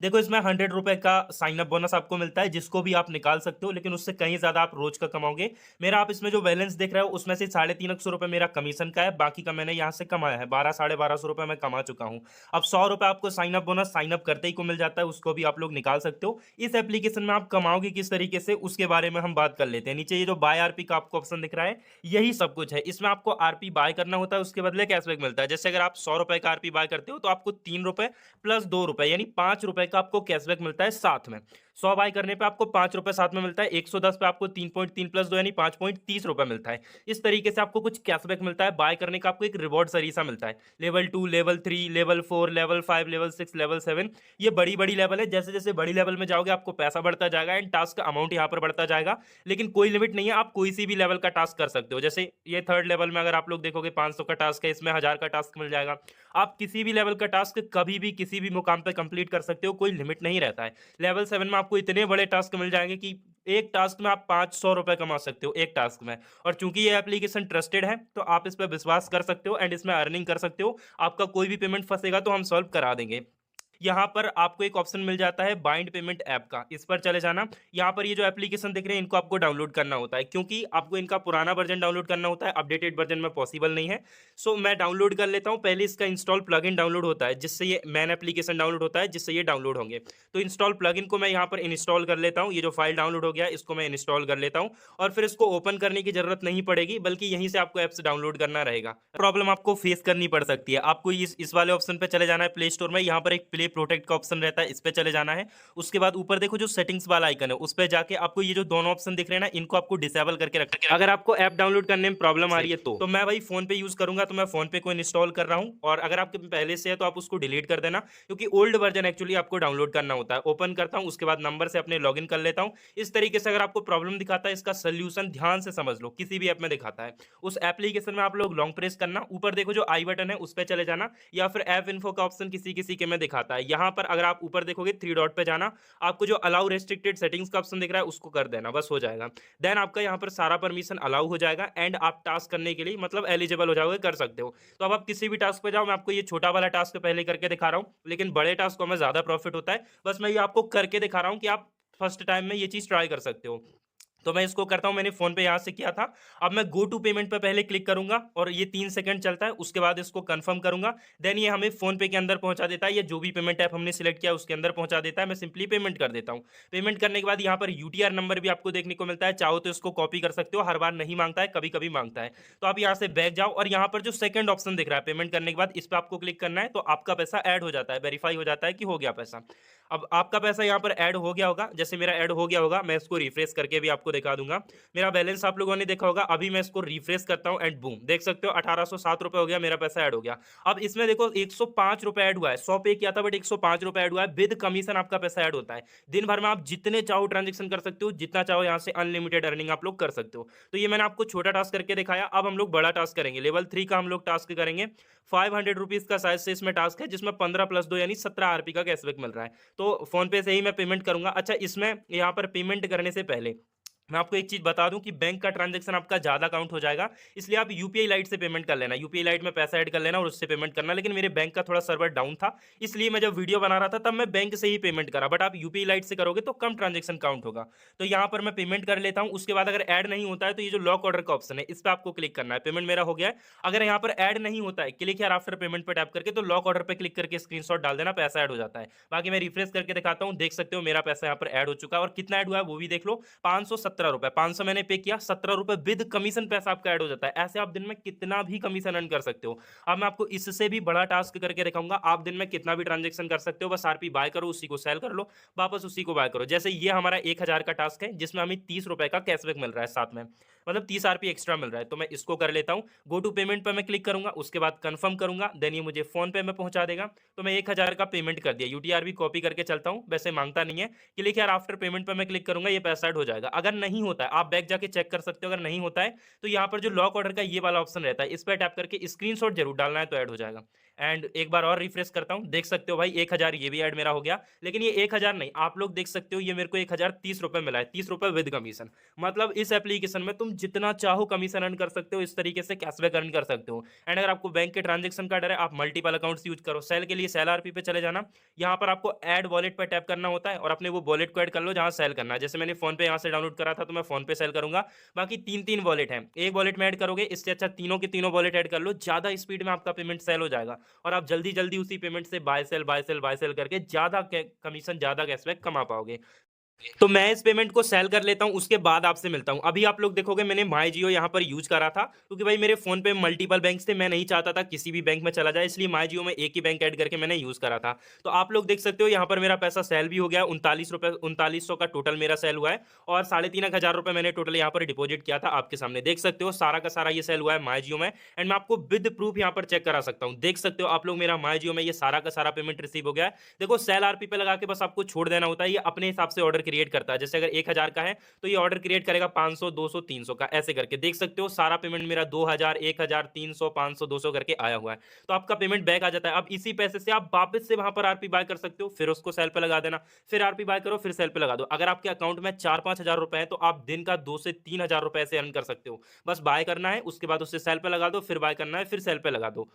देखो इसमें 100 रुपए का साइन अप बोनस आपको मिलता है, जिसको भी आप निकाल सकते हो, लेकिन उससे कहीं ज्यादा आप रोज का कमाओगे। मेरा आप इसमें जो बैलेंस देख रहे हो उसमें से 350 रुपए मेरा कमीशन का है, बाकी का मैंने यहाँ से कमाया है, 1200 साढ़े 1200 रुपए मैं कमा चुका हूँ। अब 100 रुपए आपको sign up bonus sign up करते ही को मिल जाता है, उसको भी आप लोग निकाल सकते हो। इस एप्लीकेशन में आप कमाओगे किस तरीके से उसके बारे में हम बात कर लेते हैं। नीचे ये जो बाय आरपी का आपको ऑप्शन दिख रहा है, यही सब कुछ है। इसमें आपको आरपी बाय करना होता है, उसके बदले कैशबैक मिलता है। जैसे अगर आप 100 रुपए का आरपी बाय करते हो तो आपको 3 रुपए प्लस 2 रुपए यानी 5 रुपए का आपको कैशबैक मिलता है साथ में। 100 बाय करने पे आपको 5 रुपए साथ में मिलता है, 110 पे आपको 3.3 प्लस 2 यानी 5.30 रुपए मिलता है। इस तरीके से आपको कुछ कैशबैक मिलता है, बाय करने का आपको एक रिवॉर्ड सरीसा मिलता है। Level 2, level 3, level 4, level 5, level 6, level 7, ये बड़ी बड़ी लेवल है। जैसे जैसे बड़ी लेवल में जाओगे आपको पैसा बढ़ता जाएगा एंड टास्क का अमाउंट यहाँ पर बढ़ता जाएगा, लेकिन कोई लिमिट नहीं है, आप कोई सी भी लेवल का टास्क कर सकते हो। जैसे ये थर्ड लेवल में अगर आप लोग देखोगे 500 का टास्क है, इसमें 1000 का टास्क मिल जाएगा। आप किसी भी लेवल का टास्क कभी भी किसी भी मुकाम पे कंप्लीट कर सकते हो, कोई लिमिट नहीं रहता है। लेवल 7 में आपको इतने बड़े टास्क मिल जाएंगे कि एक टास्क में आप 500 रुपए कमा सकते हो एक टास्क में। और चूंकि ये एप्लीकेशन ट्रस्टेड है तो आप इस पर विश्वास कर सकते हो एंड इसमें अर्निंग कर सकते हो। आपका कोई भी पेमेंट फंसेगा तो हम सॉल्व करा देंगे। यहाँ पर आपको एक ऑप्शन मिल जाता है बाइंड पेमेंट ऐप का, इस पर चले जाना। यहाँ पर ये जो एप्लीकेशन दिख रहे हैं इनको आपको डाउनलोड करना होता है, क्योंकि आपको इनका पुराना वर्जन डाउनलोड करना होता है, अपडेटेड वर्जन में पॉसिबल नहीं है। सो मैं डाउनलोड कर लेता हूँ। पहले इसका इंस्टॉल प्लगइन डाउनलोड होता है, जिससे ये मैन एप्लीकेशन डाउनलोड होता है, जिससे ये डाउनलोड होंगे। तो इंस्टॉल प्लगइन को मैं यहाँ पर इंस्टॉल कर लेता हूँ। ये जो फाइल डाउनलोड हो गया है इसको मैं इंस्टॉल कर लेता हूँ, और फिर इसको ओपन करने की जरूरत नहीं पड़ेगी, बल्कि यहीं से आपको ऐप्स डाउनलोड करना रहेगा। प्रॉब्लम आपको फेस करनी पड़ सकती है। आपको इस वाले ऑप्शन पे चले जाना है प्ले स्टोर में, यहाँ पर एक प्ले प्रोटेक्ट का ऑप्शन रहता है, इस पे चले जाना है। उसके बाद ऊपर देखो जो सेटिंग्स वाला आइकन है उस पे जाके आपको ये जो दोनों ऑप्शन दिख रहे हैं ना, इनको आपको डिसेबल करके रखना है। अगर आपको ऐप डाउनलोड करने में प्रॉब्लम आ रही है तो मैं भाई फोन पे यूज करूंगा, तो मैं फोन पे को इंस्टॉल कर रहा हूँ। और अगर आपके पहले से है तो आप उसको डिलीट कर देना, क्योंकि ओल्ड वर्जन एक्चुअली आपको डाउनलोड करना होता है। ओपन करता हूँ, उसके बाद नंबर से अपने लॉगिन कर लेता हूँ। इस तरीके से अगर आपको प्रॉब्लम दिखाता है, इसका सोल्यूशन ध्यान से समझ लो, किसी भी ऐप में दिखाता है। उस एप्लीकेशन में आप लोग लॉन्ग प्रेस करना, ऊपर देखो जो आई बटन है उस पर चले जाना, या फिर ऐप इन्फो का ऑप्शन किसी किसी के में दिखाता है। यहाँ पर अगर आप ऊपर देखोगे थ्री डॉट पे जाना, आपको जो अलाउ रेस्ट्रिक्टेड सेटिंग्स का ऑप्शन दिख रहा है उसको कर देना, बस हो जाएगा। देन आपका यहाँ पर सारा परमिशन अलाउ हो जाएगा एंड आप टास्क करने के लिए मतलब एलिजिबल हो जाओगे, कर सकते हो। तो अब आप किसी भी टास्क पे जाओ, मैं आपको ये छोटा वाला टास्क पहले करके दिखा रहा हूँ, लेकिन बड़े टास्क में ज्यादा प्रॉफिट होता है। बस मैं ये आपको करके दिखा रहा हूँ कि आप फर्स्ट टाइम में ये चीज ट्राई कर सकते हो। तो मैं इसको करता हूं, मैंने फोन पे यहां से किया था। अब मैं गो टू पेमेंट पे पहले क्लिक करूंगा और ये 3 सेकंड चलता है, उसके बाद इसको कंफर्म करूंगा। देन ये हमें फोन पे के अंदर पहुंचा देता है, ये जो भी पेमेंट ऐप हमने सिलेक्ट किया उसके अंदर पहुंचा देता है। मैं सिंपली पेमेंट कर देता हूं। पेमेंट करने के बाद यहाँ पर यूटीआर नंबर भी आपको देखने को मिलता है, चाहो तो इसको कॉपी कर सकते हो, हर बार नहीं मांगता है, कभी कभी मांगता है। तो आप यहाँ से बैक जाओ और यहाँ पर जो सेकंड ऑप्शन दिख रहा है पेमेंट करने के बाद, इस पर आपको क्लिक करना है, तो आपका पैसा ऐड हो जाता है, वेरीफाई हो जाता है कि हो गया पैसा। अब आपका पैसा यहाँ पर ऐड हो गया होगा, जैसे मेरा ऐड हो गया होगा, मैं इसको रिफ्रेश करके भी आपको दिखा दूंगा। मेरा बैलेंस आप लोगों ने देखा होगा। अभी मैं इसको रिफ्रेश करता हूं एंड बूम, देख सकते हो 1807 रुपए हो गया, मेरा पैसा ऐड हो गया। अब इसमें देखो 105 रुपए ऐड हुआ है, 100 पे किया था बट 105 रुपए ऐड हुआ है, विद कमीशन आपका पैसा ऐड होता है। दिन भर में आप जितने चाहो ट्रांजेक्शन कर सकते हो, जितना चाहो यहाँ से अनलिमिटेड अर्निंग आप लोग कर सकते हो। तो ये मैंने आपको छोटा टास्क करके दिखाया। अब हम लोग बड़ा टास्क करेंगे, लेवल 3 का हम लोग टास्क करेंगे। 500 रुपीज का शायद से इसमें टास्क है, जिसमें 15 प्लस 2 यानी 17 आरपी का कैशबैक मिल रहा है। तो फोन पे से ही मैं पेमेंट करूंगा। अच्छा, इसमें यहाँ पर पेमेंट करने से पहले मैं आपको एक चीज बता दूं कि बैंक का ट्रांजैक्शन आपका ज्यादा काउंट हो जाएगा, इसलिए आप यूपीआई लाइट से पेमेंट कर लेना। यूपीआई लाइट में पैसा ऐड कर लेना और उससे पेमेंट करना। लेकिन मेरे बैंक का थोड़ा सर्वर डाउन था, इसलिए मैं जब वीडियो बना रहा था तब मैं बैंक से ही पेमेंट करा, बट आप यूपीआई लाइट से करोगे तो कम ट्रांजेक्शन काउंट होगा। तो यहाँ पर मैं पेमेंट कर लेता हूँ। उसके बाद अगर ऐड नहीं होता है तो ये जो लॉक ऑर्डर का ऑप्शन है इस पर आपको क्लिक करना है। पेमेंट मेरा हो गया है। अगर यहाँ पर ऐड नहीं होता है, क्लिक यार आफ्टर पेमेंट पर टैप करके, तो लॉक ऑर्डर पर क्लिक करके स्क्रीनशॉट डाल देना, पैसा ऐड हो जाता है। बाकी मैं रिफ्रेश करके दिखाता हूँ, देख सकते हो मेरा पैसा यहाँ पर ऐड हो चुका है। और कितना ऐड हुआ है वो भी देख लो, 517 रुपए। 500 मैंने पे किया, 17 रुपए विद कमीशन पैसा आपका ऐड हो जाता है। ऐसे आप दिन में कितना भी कमीशन अर्न कर सकते हो। अब मैं आपको इससे भी बड़ा टास्क करके दिखाऊंगा। आप दिन में कितना भी ट्रांजेक्शन कर सकते हो, बस आरपी बाय करो, उसी को सेल कर लो, वापस उसी को बाय करो। जैसे ये हमारा 1000 का टास्क है, जिसमें हमें 30 रुपए का कैशबैक मिल रहा है साथ में, मतलब 30 आरपी एक्स्ट्रा मिल रहा है। तो मैं इसको कर लेता हूँ। गो टू पेमेंट पर मैं क्लिक करूंगा, उसके बाद कंफर्म करूंगा, देन ये मुझे फोन पे में पहुंचा देगा। तो मैं 1000 का पेमेंट कर दिया। यूटीआर भी कॉपी करके चलता हूँ, वैसे मांगता नहीं है। क्लिक यार आफ्टर पेमेंट पर मैं क्लिक करूंगा, ये पैसा ऐड हो जाएगा। अगर नहीं होता है आप बैक जाके चेक कर सकते हो, अगर नहीं होता है तो यहाँ पर जो लॉक ऑर्डर का ये वाला ऑप्शन रहता है, इस पर टैप करके स्क्रीनशॉट जरूर डालना है, तो ऐड हो जाएगा। एंड एक बार और रिफ्रेश करता हूँ, देख सकते हो भाई 1000 ये भी ऐड मेरा हो गया। लेकिन ये 1000 नहीं, आप लोग देख सकते हो ये मेरे को 1030 रुपए मिला है, 30 रुपए विद कमीशन। मतलब इस एप्लीकेशन में तुम जितना चाहो कमीशन अर्न कर सकते हो, इस तरीके से कैशबैक अर्न कर सकते हो। एंड अगर आपको बैंक के ट्रांजेक्शन का डर है, आप मल्टीपल अकाउंट्स यूज करो। सेल के लिए सेल आरपी पे चले जाना, यहाँ पर आपको ऐड वॉलेट पर टैप करना होता है और अपने वो वॉलेट को ऐड कर लो जहाँ सेल करना है। जैसे मैंने फोन पे यहाँ से डाउनलोड करा था, तो मैं फोन पे सेल करूंगा। बाकी तीन तीन वॉलेट है, एक वॉलेट में ऐड करोगे, इससे अच्छा तीनों के तीनों वॉलेट ऐड कर लो, ज्यादा स्पीड में आपका पेमेंट सेल हो जाएगा और आप जल्दी जल्दी उसी पेमेंट से buy sell buy sell buy sell करके ज्यादा कमीशन, ज्यादा कैशबैक कमा पाओगे। तो मैं इस पेमेंट को सेल कर लेता हूँ, उसके बाद आपसे मिलता हूँ। अभी आप लोग देखोगे मैंने माई जियो यहाँ पर यूज करा था, क्योंकि भाई मेरे फोन पे मल्टीपल बैंक्स थे, मैं नहीं चाहता था किसी भी बैंक में चला जाए, इसलिए माई जियो में एक ही बैंक ऐड करके मैंने यूज करा था। तो आप लोग देख सकते हो यहाँ पर मेरा पैसा सेल भी हो गया, 39 का टोटल मेरा सेल हुआ है और 3,500 रुपए मैंने टोटल यहाँ पर डिपॉजिट किया था। आपके सामने देख सकते हो सारा का सारा ये सेल हुआ है माई जियो में। एंड मैं आपको विद प्रूफ यहाँ पर चेक करा सकता हूँ, देख सकते हो आप लोग मेरा माई जियो में ये सारा का सारा पेमेंट रिसीव हो गया है। देखो सेल आरपी पे लगा के बस आपको छोड़ देना होता है, ये अपने हिसाब से ऑर्डर क्रिएट करता है। जैसे अगर 1000 का है तो ये ऑर्डर क्रिएट करेगा 500 200 300 का, ऐसे करके देख सकते हो सारा पेमेंट मेरा 2000 1000 300 500 200 करके आया हुआ है। तो आपका पेमेंट बैक आ जाता है। अब इसी पैसे से आप वापस से वहां पर आरपी बाय कर सकते हो, फिर उसको सेल पे लगा देना, फिर आरपी बाय करो, फिर सेल पे लगा दो। अगर आपके अकाउंट में 4-5 हजार रुपए है तो आप दिन का 2 से 3 हजार रुपए से अर्न कर सकते हो। बस बाय करना है, उसके बाद उससे सेल पे लगा दो, फिर बाय करना है, फिर सेल पे लगा दो।